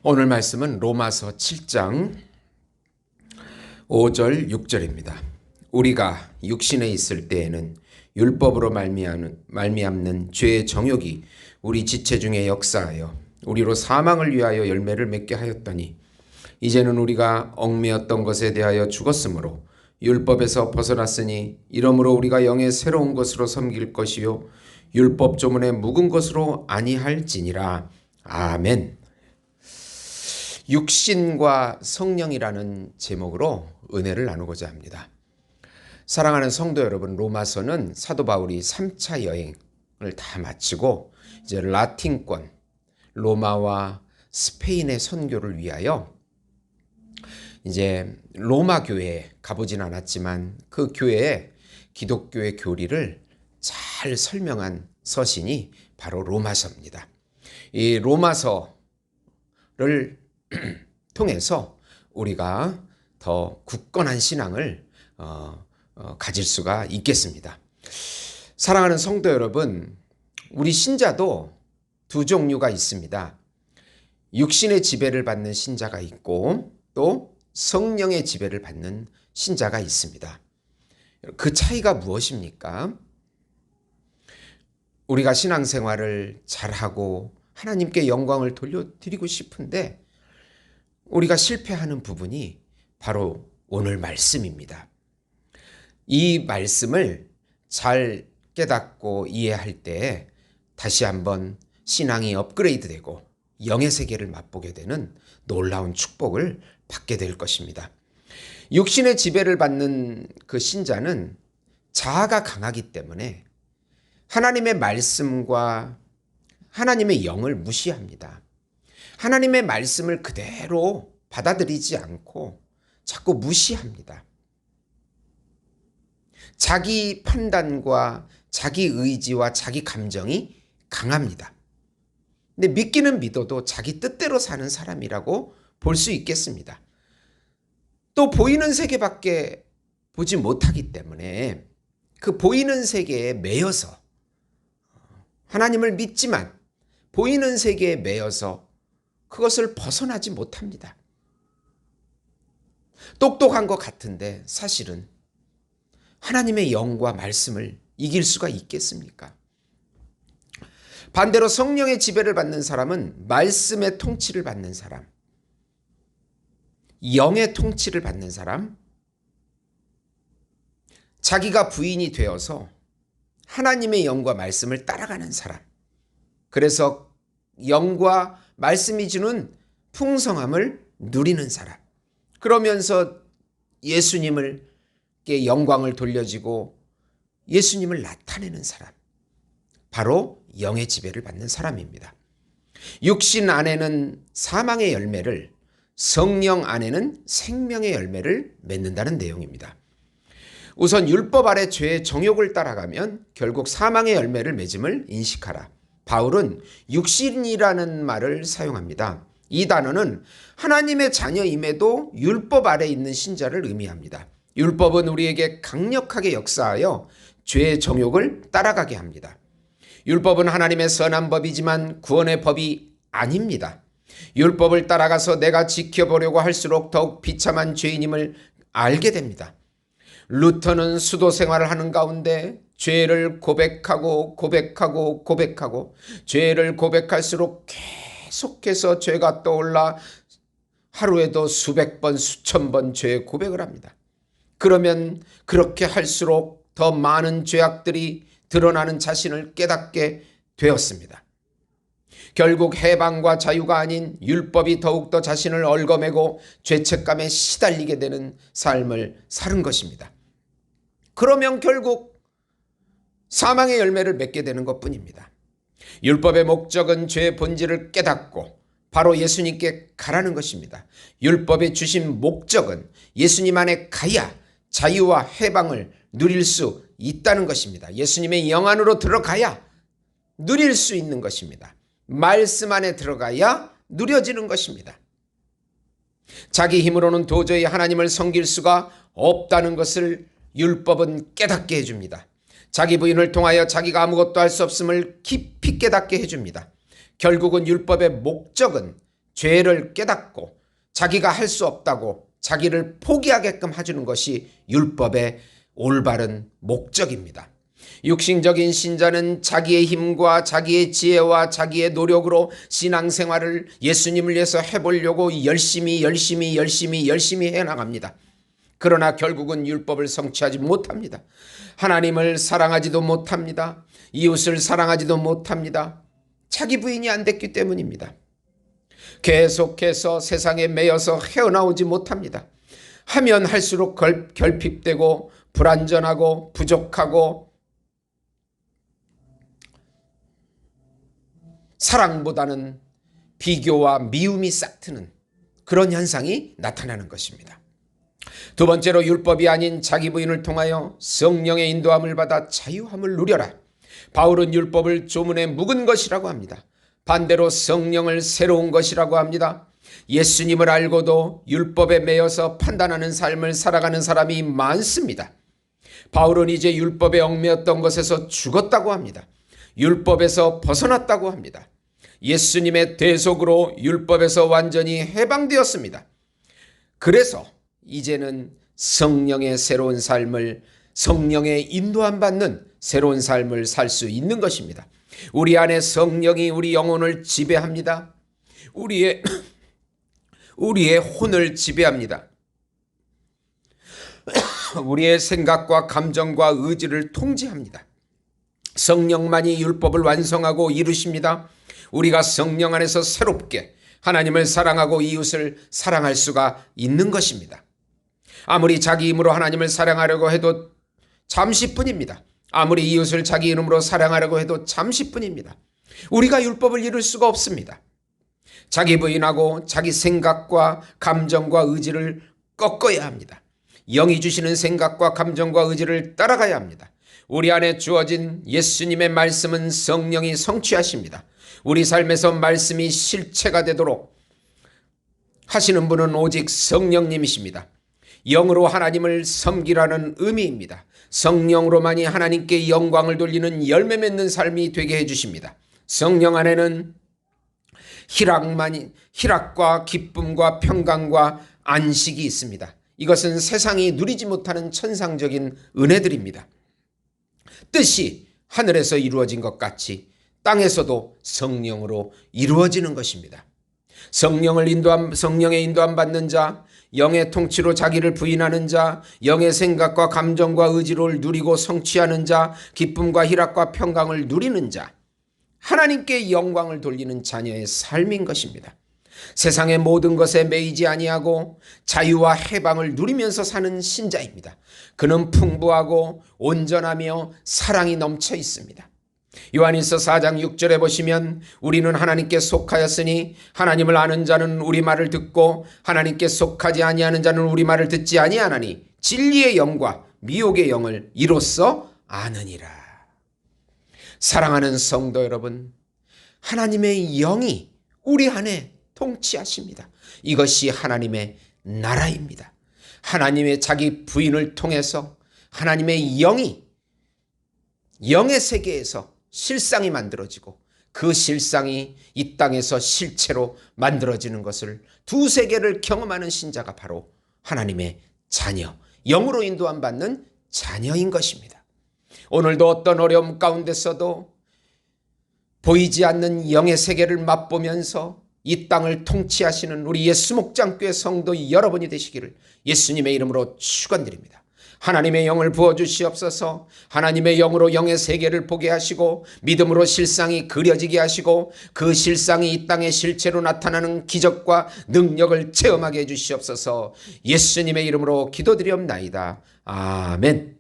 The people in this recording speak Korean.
오늘 말씀은 로마서 7장 5절 6절입니다. 우리가 육신에 있을 때에는 율법으로 말미암는 죄의 정욕이 우리 지체 중에 역사하여 우리로 사망을 위하여 열매를 맺게 하였더니 이제는 우리가 얽매였던 것에 대하여 죽었으므로 율법에서 벗어났으니 이러므로 우리가 영의 새로운 것으로 섬길 것이요 율법 조문에 묵은 것으로 아니할지니라. 아멘. 육신과 성령이라는 제목으로 은혜를 나누고자 합니다. 사랑하는 성도 여러분, 로마서는 사도 바울이 3차 여행을 다 마치고 이제 라틴권 로마와 스페인의 선교를 위하여 이제 로마 교회에 가보진 않았지만 그 교회의 기독교의 교리를 잘 설명한 서신이 바로 로마서입니다. 이 로마서를 통해서 우리가 더 굳건한 신앙을 가질 수가 있겠습니다. 사랑하는 성도 여러분, 우리 신자도 두 종류가 있습니다. 육신의 지배를 받는 신자가 있고 또 성령의 지배를 받는 신자가 있습니다. 그 차이가 무엇입니까? 우리가 신앙생활을 잘하고 하나님께 영광을 돌려드리고 싶은데 우리가 실패하는 부분이 바로 오늘 말씀입니다. 이 말씀을 잘 깨닫고 이해할 때 다시 한번 신앙이 업그레이드되고 영의 세계를 맛보게 되는 놀라운 축복을 받게 될 것입니다. 육신의 지배를 받는 그 신자는 자아가 강하기 때문에 하나님의 말씀과 하나님의 영을 무시합니다. 하나님의 말씀을 그대로 받아들이지 않고 자꾸 무시합니다. 자기 판단과 자기 의지와 자기 감정이 강합니다. 근데 믿기는 믿어도 자기 뜻대로 사는 사람이라고 볼 수 있겠습니다. 또 보이는 세계밖에 보지 못하기 때문에 그 보이는 세계에 매여서 하나님을 믿지만 보이는 세계에 매여서 그것을 벗어나지 못합니다. 똑똑한 것 같은데 사실은 하나님의 영과 말씀을 이길 수가 있겠습니까? 반대로 성령의 지배를 받는 사람은 말씀의 통치를 받는 사람, 영의 통치를 받는 사람, 자기가 부인이 되어서 하나님의 영과 말씀을 따라가는 사람, 그래서 영과 말씀이 주는 풍성함을 누리는 사람, 그러면서 예수님께 영광을 돌려지고 예수님을 나타내는 사람, 바로 영의 지배를 받는 사람입니다. 육신 안에는 사망의 열매를, 성령 안에는 생명의 열매를 맺는다는 내용입니다. 우선 율법 아래 죄의 정욕을 따라가면 결국 사망의 열매를 맺음을 인식하라. 바울은 육신이라는 말을 사용합니다. 이 단어는 하나님의 자녀임에도 율법 아래 있는 신자를 의미합니다. 율법은 우리에게 강력하게 역사하여 죄의 정욕을 따라가게 합니다. 율법은 하나님의 선한 법이지만 구원의 법이 아닙니다. 율법을 따라가서 내가 지켜보려고 할수록 더욱 비참한 죄인임을 알게 됩니다. 루터는 수도 생활을 하는 가운데 죄를 고백하고 죄를 고백할수록 계속해서 죄가 떠올라 하루에도 수백 번 수천 번 죄의 고백을 합니다. 그러면 그렇게 할수록 더 많은 죄악들이 드러나는 자신을 깨닫게 되었습니다. 결국 해방과 자유가 아닌 율법이 더욱더 자신을 얽어매고 죄책감에 시달리게 되는 삶을 사는 것입니다. 그러면 결국 사망의 열매를 맺게 되는 것뿐입니다. 율법의 목적은 죄의 본질을 깨닫고 바로 예수님께 가라는 것입니다. 율법에 주신 목적은 예수님 안에 가야 자유와 해방을 누릴 수 있다는 것입니다. 예수님의 영 안으로 들어가야 누릴 수 있는 것입니다. 말씀 안에 들어가야 누려지는 것입니다. 자기 힘으로는 도저히 하나님을 섬길 수가 없다는 것을 율법은 깨닫게 해줍니다. 자기 부인을 통하여 자기가 아무것도 할 수 없음을 깊이 깨닫게 해줍니다. 결국은 율법의 목적은 죄를 깨닫고 자기가 할 수 없다고 자기를 포기하게끔 해주는 것이 율법의 올바른 목적입니다. 육신적인 신자는 자기의 힘과 자기의 지혜와 자기의 노력으로 신앙생활을 예수님을 위해서 해보려고 열심히 해나갑니다. 그러나 결국은 율법을 성취하지 못합니다. 하나님을 사랑하지도 못합니다. 이웃을 사랑하지도 못합니다. 자기 부인이 안 됐기 때문입니다. 계속해서 세상에 매여서 헤어나오지 못합니다. 하면 할수록 결핍되고 불완전하고 부족하고 사랑보다는 비교와 미움이 싹트는 그런 현상이 나타나는 것입니다. 두 번째로 율법이 아닌 자기 부인을 통하여 성령의 인도함을 받아 자유함을 누려라. 바울은 율법을 조문에 묵은 것이라고 합니다. 반대로 성령을 새로운 것이라고 합니다. 예수님을 알고도 율법에 매여서 판단하는 삶을 살아가는 사람이 많습니다. 바울은 이제 율법에 얽매였던 것에서 죽었다고 합니다. 율법에서 벗어났다고 합니다. 예수님의 대속으로 율법에서 완전히 해방되었습니다. 그래서 이제는 성령의 새로운 삶을, 성령의 인도함 받는 새로운 삶을 살 수 있는 것입니다. 우리 안에 성령이 우리 영혼을 지배합니다. 우리의 혼을 지배합니다. 우리의 생각과 감정과 의지를 통제합니다. 성령만이 율법을 완성하고 이루십니다. 우리가 성령 안에서 새롭게 하나님을 사랑하고 이웃을 사랑할 수가 있는 것입니다. 아무리 자기 힘으로 하나님을 사랑하려고 해도 잠시뿐입니다. 아무리 이웃을 자기 이름으로 사랑하려고 해도 잠시뿐입니다. 우리가 율법을 이룰 수가 없습니다. 자기 부인하고 자기 생각과 감정과 의지를 꺾어야 합니다. 영이 주시는 생각과 감정과 의지를 따라가야 합니다. 우리 안에 주어진 예수님의 말씀은 성령이 성취하십니다. 우리 삶에서 말씀이 실체가 되도록 하시는 분은 오직 성령님이십니다. 영으로 하나님을 섬기라는 의미입니다. 성령으로만이 하나님께 영광을 돌리는 열매 맺는 삶이 되게 해주십니다. 성령 안에는 희락과 기쁨과 평강과 안식이 있습니다. 이것은 세상이 누리지 못하는 천상적인 은혜들입니다. 뜻이 하늘에서 이루어진 것 같이 땅에서도 성령으로 이루어지는 것입니다. 성령의 인도함 받는 자, 영의 통치로 자기를 부인하는 자, 영의 생각과 감정과 의지를 누리고 성취하는 자, 기쁨과 희락과 평강을 누리는 자, 하나님께 영광을 돌리는 자녀의 삶인 것입니다. 세상의 모든 것에 매이지 아니하고 자유와 해방을 누리면서 사는 신자입니다. 그는 풍부하고 온전하며 사랑이 넘쳐 있습니다. 요한일서 4장 6절에 보시면 우리는 하나님께 속하였으니 하나님을 아는 자는 우리 말을 듣고 하나님께 속하지 아니하는 자는 우리 말을 듣지 아니하나니 진리의 영과 미혹의 영을 이로써 아느니라. 사랑하는 성도 여러분, 하나님의 영이 우리 안에 통치하십니다. 이것이 하나님의 나라입니다. 하나님의 자기 부인을 통해서 하나님의 영이 영의 세계에서 실상이 만들어지고 그 실상이 이 땅에서 실체로 만들어지는 것을 두 세계를 경험하는 신자가 바로 하나님의 자녀, 영으로 인도함 받는 자녀인 것입니다. 오늘도 어떤 어려움 가운데서도 보이지 않는 영의 세계를 맛보면서 이 땅을 통치하시는 우리 예수 목장교회 성도 여러분이 되시기를 예수님의 이름으로 축원드립니다. 하나님의 영을 부어주시옵소서. 하나님의 영으로 영의 세계를 보게 하시고 믿음으로 실상이 그려지게 하시고 그 실상이 이 땅의 실체로 나타나는 기적과 능력을 체험하게 해주시옵소서. 예수님의 이름으로 기도드리옵나이다. 아멘.